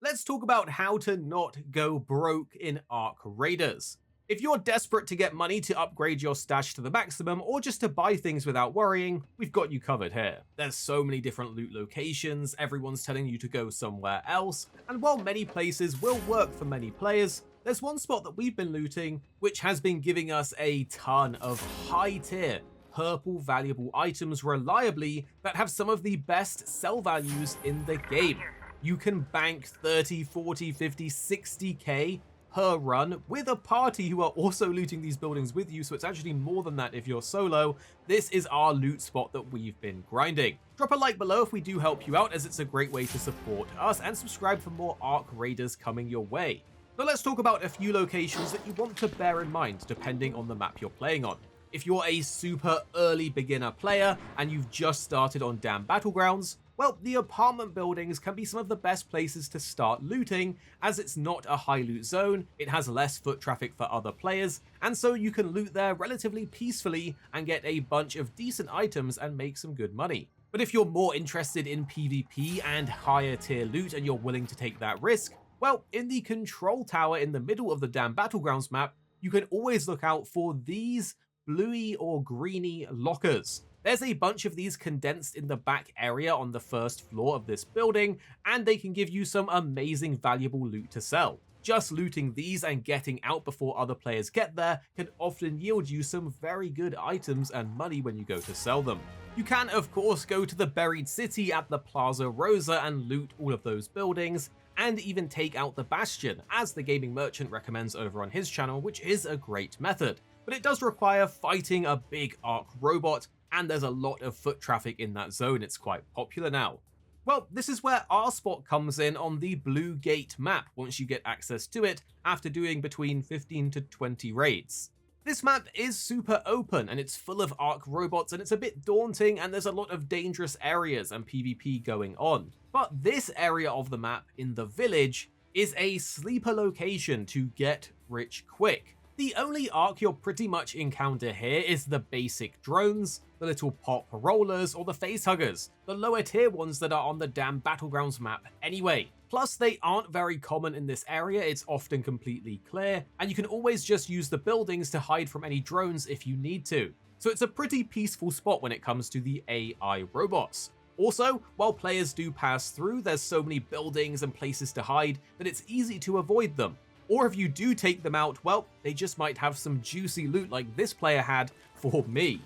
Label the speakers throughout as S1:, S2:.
S1: let's talk about how to not go broke in Ark Raiders. If you're desperate to get money to upgrade your stash to the maximum or just to buy things without worrying, we've got you covered here. There's so many different loot locations, everyone's telling you to go somewhere else, and while many places will work for many players, there's one spot that we've been looting which has been giving us a ton of high tier purple valuable items reliably that have some of the best sell values in the game. You can bank 30, 40, 50, 60k per run with a party who are also looting these buildings with you, so it's actually more than that if you're solo. This is our loot spot that we've been grinding. Drop a like below if we do help you out, as it's a great way to support us, and subscribe for more Ark Raiders coming your way. Now let's talk about a few locations that you want to bear in mind depending on the map you're playing on. If you're a super early beginner player and you've just started on damn battlegrounds, well, the apartment buildings can be some of the best places to start looting, as it's not a high loot zone, it has less foot traffic for other players, and so you can loot there relatively peacefully and get a bunch of decent items and make some good money. But if you're more interested in PvP and higher tier loot and you're willing to take that risk, well, in the control tower in the middle of the damn battlegrounds map, you can always look out for these bluey or greeny lockers. There's a bunch of these condensed in the back area on the first floor of this building, and they can give you some amazing valuable loot to sell. Just looting these and getting out before other players get there can often yield you some very good items and money when you go to sell them. You can of course go to the buried city at the Plaza Rosa and loot all of those buildings, and even take out the Bastion, as the gaming merchant recommends over on his channel, which is a great method. But it does require fighting a big Ark robot, and there's a lot of foot traffic in that zone. It's quite popular now. Well, this is where our spot comes in on the Blue Gate map once you get access to it after doing between 15 to 20 raids. This map is super open and it's full of Ark robots, and it's a bit daunting, and there's a lot of dangerous areas and PvP going on. But this area of the map in the village is a sleeper location to get rich quick. The only Ark you'll pretty much encounter here is the basic drones, the little pop rollers, or the facehuggers, the lower tier ones that are on the damn battlegrounds map anyway. Plus, they aren't very common in this area, it's often completely clear, and you can always just use the buildings to hide from any drones if you need to. So it's a pretty peaceful spot when it comes to the AI robots. Also, while players do pass through, there's so many buildings and places to hide that it's easy to avoid them. Or if you do take them out, well, they just might have some juicy loot like this player had for me.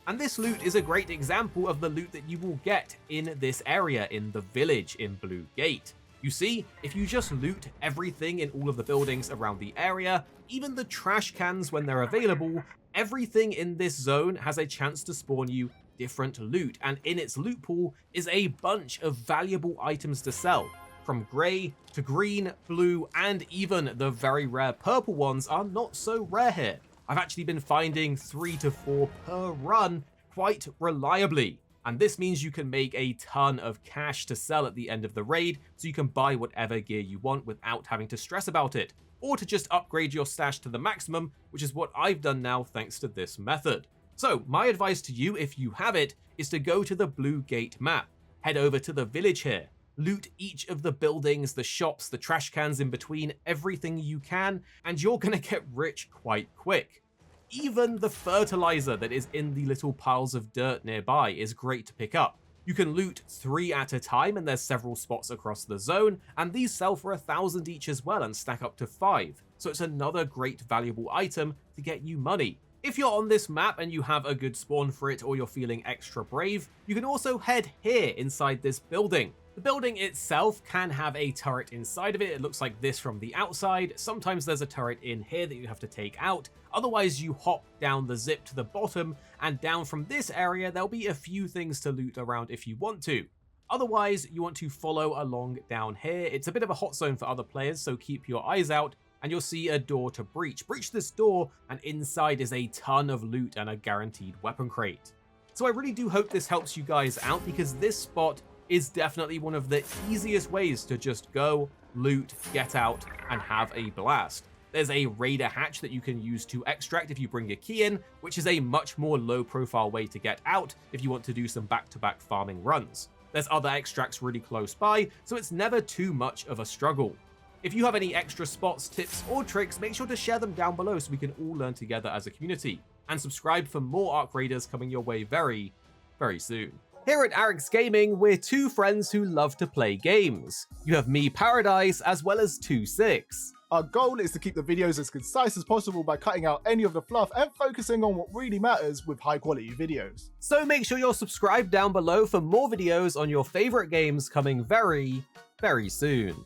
S1: And this loot is a great example of the loot that you will get in this area in the village in Blue Gate. You see, if you just loot everything in all of the buildings around the area, even the trash cans when they're available, everything in this zone has a chance to spawn you different loot, and in its loot pool is a bunch of valuable items to sell. From grey to green, blue, and even the very rare purple ones are not so rare here. I've actually been finding 3 to 4 per run quite reliably. And this means you can make a ton of cash to sell at the end of the raid, so you can buy whatever gear you want without having to stress about it, or to just upgrade your stash to the maximum, which is what I've done now thanks to this method. So my advice to you, if you have it, is to go to the Blue Gate map, head over to the village here, loot each of the buildings, the shops, the trash cans in between, everything you can, and you're gonna get rich quite quick. Even the fertilizer that is in the little piles of dirt nearby is great to pick up. You can loot 3 at a time, and there's several spots across the zone, and these sell for 1,000 each as well and stack up to 5. So it's another great valuable item to get you money. If you're on this map and you have a good spawn for it, or you're feeling extra brave, you can also head here inside this building. The building itself can have a turret inside of it. It looks like this from the outside. Sometimes there's a turret in here that you have to take out. Otherwise, you hop down the zip to the bottom, and down from this area, there'll be a few things to loot around if you want to. Otherwise, you want to follow along down here. It's a bit of a hot zone for other players, so keep your eyes out, and you'll see a door to breach. Breach this door, and inside is a ton of loot and a guaranteed weapon crate. So I really do hope this helps you guys out, because this spot is definitely one of the easiest ways to just go, loot, get out, and have a blast. There's a raider hatch that you can use to extract if you bring your key in, which is a much more low profile way to get out if you want to do some back-to-back farming runs. There's other extracts really close by, so it's never too much of a struggle. If you have any extra spots, tips, or tricks, make sure to share them down below so we can all learn together as a community. And subscribe for more Arc Raiders coming your way very, very soon. Here at Arix Gaming, we're two friends who love to play games. You have me, Paradise, as well as 26.
S2: Our goal is to keep the videos as concise as possible by cutting out any of the fluff and focusing on what really matters with high quality videos.
S1: So make sure you're subscribed down below for more videos on your favorite games coming very, very soon.